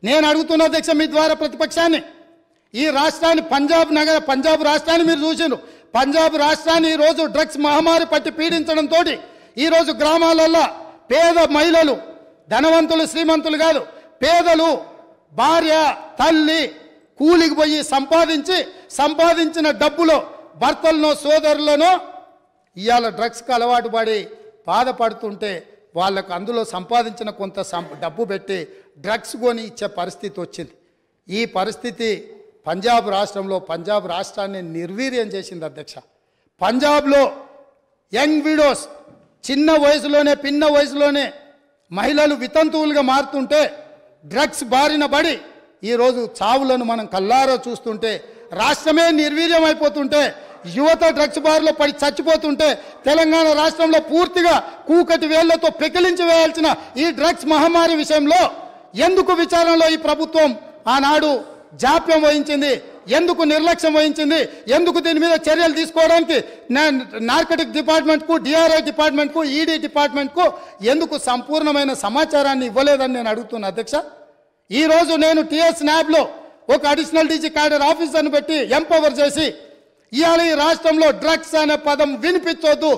నేను అడుగుతున్న అధ్యక్ష మీ ద్వారా ప్రతిపక్షాన్ని, ఈ రాష్ట్రాన్ని పంజాబ్ రాష్ట్రాన్ని మీరు చూసిండ్రు. పంజాబ్ రాష్ట్రాన్ని ఈరోజు డ్రగ్స్ మహమ్మారి పట్టి పీడించడంతో ఈరోజు గ్రామాలలో పేద మహిళలు, ధనవంతులు శ్రీమంతులు కాదు, పేదలు భార్య తల్లి కూలికి పోయి సంపాదించిన డబ్బులో భర్తలను సోదరులను ఇవాళ డ్రగ్స్కి అలవాటు పడి బాధపడుతుంటే వాళ్ళకు అందులో సంపాదించిన కొంత డబ్బు పెట్టి డ్రగ్స్ కొని ఇచ్చే పరిస్థితి వచ్చింది. ఈ పరిస్థితి పంజాబ్ రాష్ట్రాన్ని నిర్వీర్యం చేసింది అధ్యక్ష. పంజాబ్లో యంగ్ విడోస్ చిన్న వయసులోనే మహిళలు వితంతువులుగా మారుతుంటే డ్రగ్స్ బారిన పడి ఈరోజు చావులను మనం కల్లారో చూస్తుంటే, రాష్ట్రమే నిర్వీర్యం అయిపోతుంటే, యువత డ్రగ్స్ బారిలో పడి చచ్చిపోతుంటే, తెలంగాణ రాష్ట్రంలో పూర్తిగా కూకటి వేళ్లతో పెకిలించి వేయాల్సిన ఈ డ్రగ్స్ మహమ్మారి విషయంలో ఎందుకు విచారణలో ఈ ప్రభుత్వం ఆనాడు జాప్యం వహించింది, ఎందుకు నిర్లక్ష్యం వహించింది, ఎందుకు దీని మీద చర్యలు తీసుకోవడానికి నార్కటిక్ డిపార్ట్మెంట్కు, డిఆర్ఐ డిపార్ట్మెంట్కు, ఈడీ డిపార్ట్మెంట్కు ఎందుకు సంపూర్ణమైన సమాచారాన్ని ఇవ్వలేదని నేను అడుగుతున్నా అధ్యక్ష. ఈరోజు నేను టీఎస్ న్యాబ్లో ఒక అడిషనల్ డీజీ క్యాడర్ ఆఫీసర్ను పెట్టి ఎంపవర్ చేసి ఇవాళ ఈ రాష్ట్రంలో డ్రగ్స్ అనే పదం వినిపించొద్దు,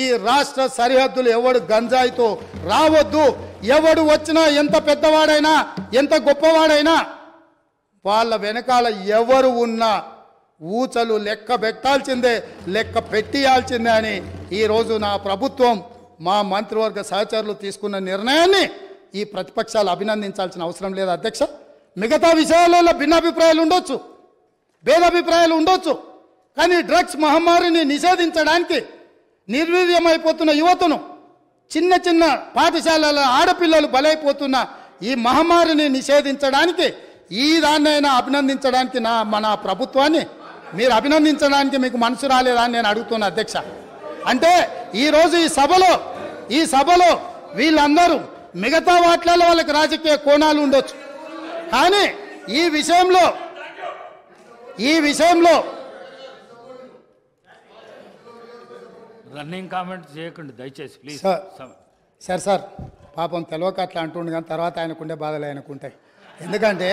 ఈ రాష్ట్ర సరిహద్దులు ఎవడు గంజాయితో రావద్దు, ఎవడు వచ్చినా ఎంత పెద్దవాడైనా ఎంత గొప్పవాడైనా వాళ్ళ వెనకాల ఎవరు ఉన్నా ఊచలు లెక్క పెట్టాల్సిందే, లెక్క పెట్టియాల్సిందే అని ఈరోజు నా ప్రభుత్వం మా మంత్రివర్గ సహచరులు తీసుకున్న నిర్ణయాన్ని ఈ ప్రతిపక్షాలు అభినందించాల్సిన అవసరం లేదు అధ్యక్ష. మిగతా విషయాలలో భిన్నాభిప్రాయాలు ఉండొచ్చు, భేదాభిప్రాయాలు ఉండొచ్చు, కానీ డ్రగ్స్ మహమ్మారిని నిషేధించడానికి నిర్వీర్యమైపోతున్న యువతను, చిన్న పాఠశాలల ఆడపిల్లలు బలైపోతున్న ఈ మహమ్మారిని నిషేధించడానికి ఈ దాన్నైనా అభినందించడానికి మన ప్రభుత్వాన్ని మీరు అభినందించడానికి మీకు మనసు రాలేదా అని నేను అడుగుతున్నా అధ్యక్ష. అంటే ఈరోజు ఈ సభలో వీళ్ళందరూ మిగతా వాటిలలో వాళ్ళకి రాజకీయ కోణాలు ఉండొచ్చు, కానీ ఈ విషయంలో రన్నింగ్ కామెంట్ చేయకండి దయచేసి ప్లీజ్. సార్ పాపం తెలియక అట్లా అంటుండే, కానీ తర్వాత ఆయనకుండే బాధలు ఆయనకుంటాయి. ఎందుకంటే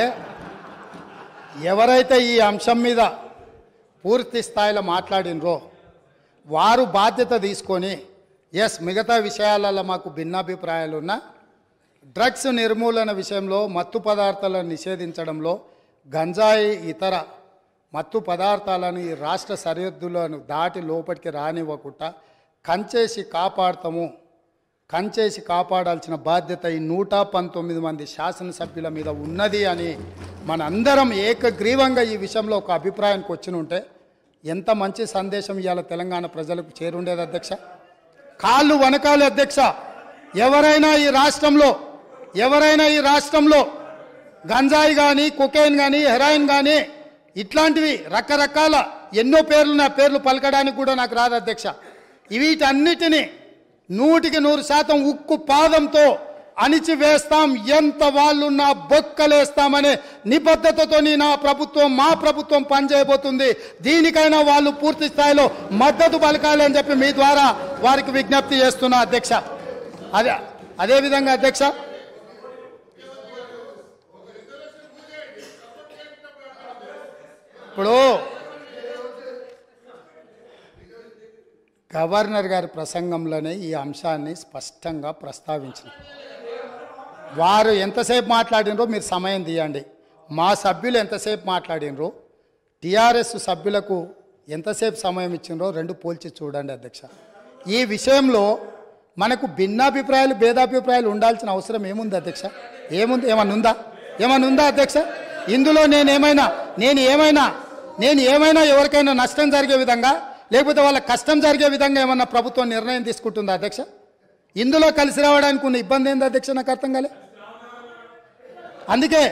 ఎవరైతే ఈ అంశం మీద పూర్తి స్థాయిలో మాట్లాడినరో వారు బాధ్యత తీసుకొని మిగతా విషయాలలో మాకు భిన్నాభిప్రాయాలు ఉన్నా డ్రగ్స్ నిర్మూలన విషయంలో, మత్తు పదార్థాలను నిషేధించడంలో, గంజాయి ఇతర మత్తు పదార్థాలను ఈ రాష్ట్ర సరిహద్దులను దాటి లోపలికి రానివ్వకుండా కంచేసి కాపాడాల్సిన బాధ్యత ఈ 119 మంది శాసనసభ్యుల మీద ఉన్నది అని మనందరం ఏకగ్రీవంగా ఈ విషయంలో ఒక అభిప్రాయానికి వచ్చినుంటే ఎంత మంచి సందేశం ఇవాళ తెలంగాణ ప్రజలకు చేరుండేది అధ్యక్ష. కాళ్ళు వనకాలి అధ్యక్ష. ఎవరైనా ఈ రాష్ట్రంలో గంజాయి కానీ, కొకైన్ కానీ, హెరాయిన్ కానీ ఇట్లాంటివి రకరకాల ఎన్నో పేర్లు, పేర్లు పలకడానికి కూడా నాకు రాదు అధ్యక్ష. వీటన్నిటినీ 100% ఉక్కు పాదంతో అణిచివేస్తాం, ఎంత వాళ్ళున్నా బొక్కలేస్తామనే నిబద్ధతతో మా ప్రభుత్వం పనిచేయబోతుంది. దీనికైనా వాళ్ళు పూర్తి స్థాయిలో మద్దతు పలకాలి అని చెప్పి మీ ద్వారా వారికి విజ్ఞప్తి చేస్తున్నా అధ్యక్ష. అదేవిధంగా అధ్యక్ష, ఇప్పుడు గవర్నర్ గారి ప్రసంగంలోనే ఈ అంశాన్ని స్పష్టంగా ప్రస్తావించారు. వారు ఎంతసేపు మాట్లాడినరో మీరు సమయం తీయండి, మా సభ్యులు ఎంతసేపు మాట్లాడినరో, టీఆర్ఎస్ సభ్యులకు ఎంతసేపు సమయం ఇచ్చినరో రెండు పోల్చి చూడండి అధ్యక్ష. ఈ విషయంలో మనకు భిన్నాభిప్రాయాలు, భేదాభిప్రాయాలు ఉండాల్సిన అవసరం ఏముంది అధ్యక్ష? ఏమన్నా ఉందా అధ్యక్ష? ఇందులో నేను ఏమైనా ఎవరికైనా నష్టం జరిగే విధంగా, లేకపోతే వాళ్ళ కష్టం జరిగే విధంగా ఏమన్నా ప్రభుత్వం నిర్ణయం తీసుకుంటుందా అధ్యక్ష? ఇందులో కలిసి రావడానికి ఉన్న ఇబ్బంది ఏంది అధ్యక్ష? నాకు అర్థం కాలే. అందుకే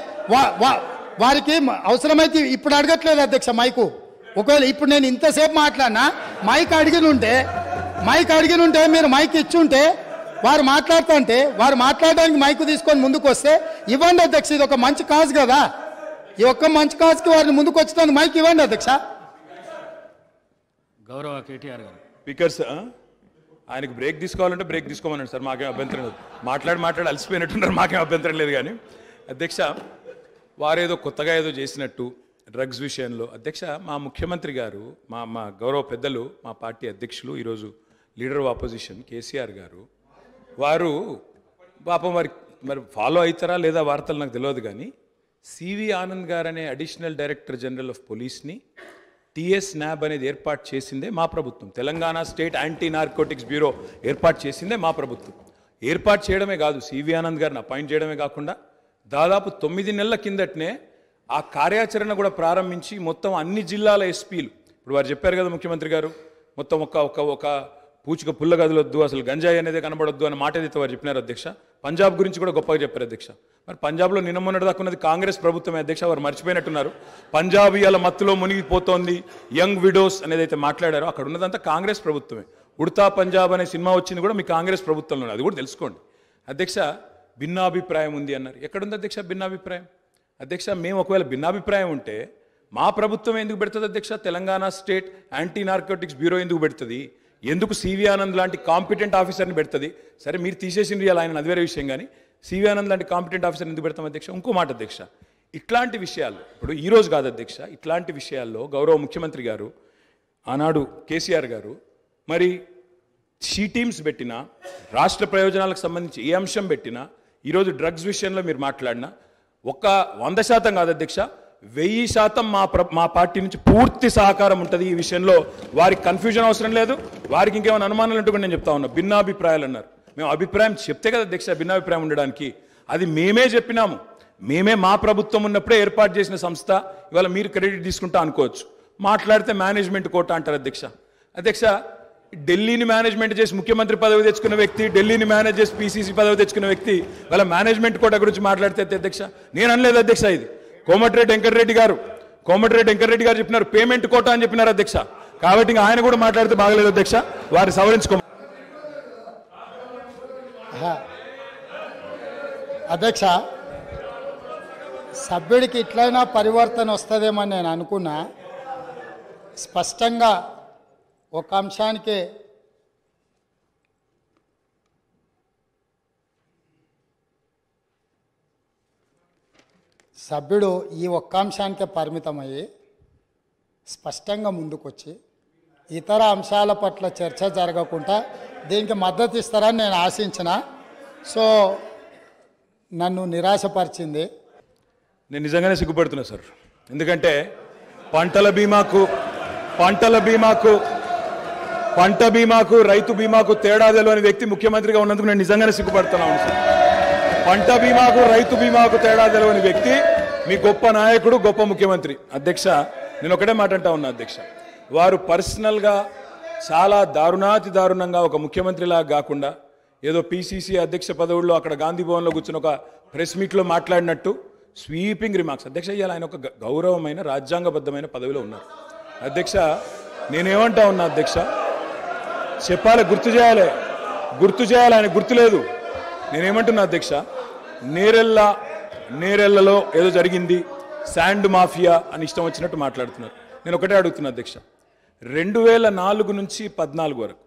వారికి అవసరమైతే ఇప్పుడు అడగట్లేదు అధ్యక్ష మైకు. ఒకవేళ ఇప్పుడు నేను ఇంతసేపు మాట్లాడినా మైక్ అడిగినుంటే మీరు మైక్ ఇచ్చుంటే వారు మాట్లాడుతుంటే వారు మాట్లాడడానికి మైకు తీసుకొని ముందుకు వస్తే ఇవ్వండి అధ్యక్ష. ఇది ఒక మంచి కాజ్ కదా, ఈ ఒక్క మంచి కాజ్కి వారిని ముందుకు వచ్చినందుకు మైక్ ఇవ్వండి అధ్యక్ష. గౌరవ కేటీఆర్ గారు స్పీకర్స్ ఆయనకు బ్రేక్ తీసుకోవాలంటే బ్రేక్ తీసుకోమన్నాడు సార్, మాకేం అభ్యంతరం లేదు. మాట్లాడి అలసిపోయినట్టున్నారు, మాకేం అభ్యంతరం లేదు. కానీ అధ్యక్ష, వారేదో కొత్తగా ఏదో చేసినట్టు డ్రగ్స్ విషయంలో అధ్యక్ష మా ముఖ్యమంత్రి గారు మా గౌరవ పెద్దలు మా పార్టీ అధ్యక్షులు ఈరోజు లీడర్ ఆఫ్ ఆపోజిషన్ కేసీఆర్ గారు వారు పాపం మరి ఫాలో అవుతారా లేదా వార్తలు నాకు తెలియదు కానీ సివి ఆనంద్ గారు అనే అడిషనల్ డైరెక్టర్ జనరల్ ఆఫ్ పోలీస్ని టిఎస్ న్యాబ్ అనేది ఏర్పాటు చేసిందే మా ప్రభుత్వం. Telangana state anti narcotics bureau ఏర్పాటు చేసిందే మా ప్రభుత్వం. ఏర్పాటు చేయడమే కాదు, సివి ఆనంద్ గారిని అపాయింట్ చేయడమే కాకుండా దాదాపు 9 నెలల కిందటనే ఆ కార్యాచరణ కూడా ప్రారంభించి మొత్తం అన్ని జిల్లాల ఎస్పీలు, ఇప్పుడు వారు చెప్పారు కదా ముఖ్యమంత్రి గారు, మొత్తం ఒక పూచిక పుల్ల గదులొద్దు, అసలు గంజాయి అనేది కనబడొద్దు అన్న మాట ఏదైతే వారు చెప్పినారు అధ్యక్ష. పంజాబ్ గురించి కూడా గొప్పగా చెప్పారు అధ్యక్ష. మరి పంజాబ్లో నిన్న మొన్నటి దాకా ఉన్నది కాంగ్రెస్ ప్రభుత్వమే అధ్యక్ష, వారు మర్చిపోయినట్టున్నారు. పంజాబ్ ఇవాళ మత్తులో మునిగిపోతోంది, యంగ్ విడోస్ అనేది అయితే మాట్లాడారో అక్కడ ఉన్నదంతా కాంగ్రెస్ ప్రభుత్వమే. ఉడతా పంజాబ్ అనే సినిమా వచ్చింది కూడా మీ కాంగ్రెస్ ప్రభుత్వంలోనే, అది కూడా తెలుసుకోండి అధ్యక్ష. భిన్నాభిప్రాయం ఉంది అన్నారు, ఎక్కడుంది అధ్యక్ష భిన్నాభిప్రాయం? అధ్యక్ష మేము ఒకవేళ భిన్నాభిప్రాయం ఉంటే మా ప్రభుత్వం ఎందుకు పెడుతుంది అధ్యక్ష? Telangana state anti narcotics bureau ఎందుకు పెడుతుంది? ఎందుకు సివి ఆనంద్ లాంటి కాంపిటెంట్ ఆఫీసర్ని పెడుతుంది? సరే మీరు తీసేసింది ఇలా ఆయన, అది వేరే విషయం, కానీ సివి ఆనంద్ లాంటి కాంపిటెంట్ ఆఫీసర్ని ఎందుకు పెడతాం అధ్యక్ష? ఇంకో మాట అధ్యక్ష, ఇట్లాంటి విషయాలు ఇప్పుడు ఈరోజు కాదు అధ్యక్ష, ఇట్లాంటి విషయాల్లో గౌరవ ముఖ్యమంత్రి గారు ఆనాడు కేసీఆర్ గారు మరి షీ టీమ్స్ పెట్టినా, రాష్ట్ర ప్రయోజనాలకు సంబంధించి ఏ అంశం పెట్టినా, ఈరోజు డ్రగ్స్ విషయంలో మీరు మాట్లాడినా 100% కాదు అధ్యక్ష, 1000% మా పార్టీ నుంచి పూర్తి సహకారం ఉంటుంది ఈ విషయంలో. వారికి కన్ఫ్యూజన్ అవసరం లేదు, వారికి ఇంకేమైనా అనుమానాలు ఉంటే కూడా నేను చెప్తా ఉన్నా. భిన్నాభిప్రాయాలు అన్నారు, మేము అభిప్రాయం చెప్తే కదా అధ్యక్ష భిన్నాభిప్రాయం ఉండడానికి, అది మేమే చెప్పినాము. మేమే మా ప్రభుత్వం ఉన్నప్పుడే ఏర్పాటు చేసిన సంస్థ, ఇవాళ మీరు క్రెడిట్ తీసుకుంటా అనుకోవచ్చు. మాట్లాడితే మేనేజ్మెంట్ కోట అంటారు అధ్యక్ష. అధ్యక్ష ఢిల్లీని మేనేజ్మెంట్ చేసి ముఖ్యమంత్రి పదవి తెచ్చుకున్న వ్యక్తి, ఢిల్లీని మేనేజ్ చేసి పీసీసీ పదవి తెచ్చుకున్న వ్యక్తి వాళ్ళ మేనేజ్మెంట్ కోట గురించి మాట్లాడితే అధ్యక్ష నేను అనలేదు అధ్యక్ష. ఇది కోమటిరెడ్డి వెంకటరెడ్డి గారు చెప్పినారు, పేమెంట్ కోట అని చెప్పినారు అధ్యక్ష. కాబట్టి ఇంకా ఆయన కూడా మాట్లాడితే బాగలేదు అధ్యక్ష, వారి సవరించుకో. అధ్యక్ష సభ్యుడికి ఇట్లయినా పరివర్తన వస్తుందేమని నేను అనుకున్నా. స్పష్టంగా ఒక అంశానికే సభ్యుడు ఈ ఒక్క అంశానికే పరిమితమయ్యి స్పష్టంగా ముందుకొచ్చి ఇతర అంశాల పట్ల చర్చ జరగకుండా దీనికి మద్దతు ఇస్తారని నేను ఆశించిన. సో నన్ను నిరాశపరిచింది. నేను నిజంగానే సిగ్గుపడుతున్నా సార్, ఎందుకంటే పంట బీమాకు రైతు బీమాకు తేడా తెలియని వ్యక్తి ముఖ్యమంత్రిగా ఉన్నందుకు నేను నిజంగానే సిగ్గుపడుతున్నాను సార్. పంట బీమాకు రైతు బీమాకు తేడా తెలియని వ్యక్తి మీ గొప్ప నాయకుడు, గొప్ప ముఖ్యమంత్రి. అధ్యక్ష నేను ఒకటే మాట అంటా ఉన్నా అధ్యక్ష, వారు పర్సనల్గా చాలా దారుణంగా ఒక ముఖ్యమంత్రిలాగా కాకుండా ఏదో పీసీసీ అధ్యక్ష పదవుల్లో అక్కడ గాంధీ భవన్లో కూర్చుని ఒక ప్రెస్ మీట్లో మాట్లాడినట్టు స్వీపింగ్ రిమార్క్స్. అధ్యక్ష ఇవాళ ఆయన ఒక గౌరవమైన రాజ్యాంగబద్ధమైన పదవిలో ఉన్నారు అధ్యక్ష. నేనేమంటా ఉన్నా అధ్యక్ష, చెప్పాలి, గుర్తు చేయాలి, ఆయన గుర్తులేదు. నేనేమంటున్నా అధ్యక్ష, నేరెళ్లలో ఏదో జరిగింది, శాండ్ మాఫియా అని ఇష్టం వచ్చినట్టు మాట్లాడుతున్నారు. నేను ఒకటే అడుగుతున్నా అధ్యక్ష, 2004 నుంచి 14 వరకు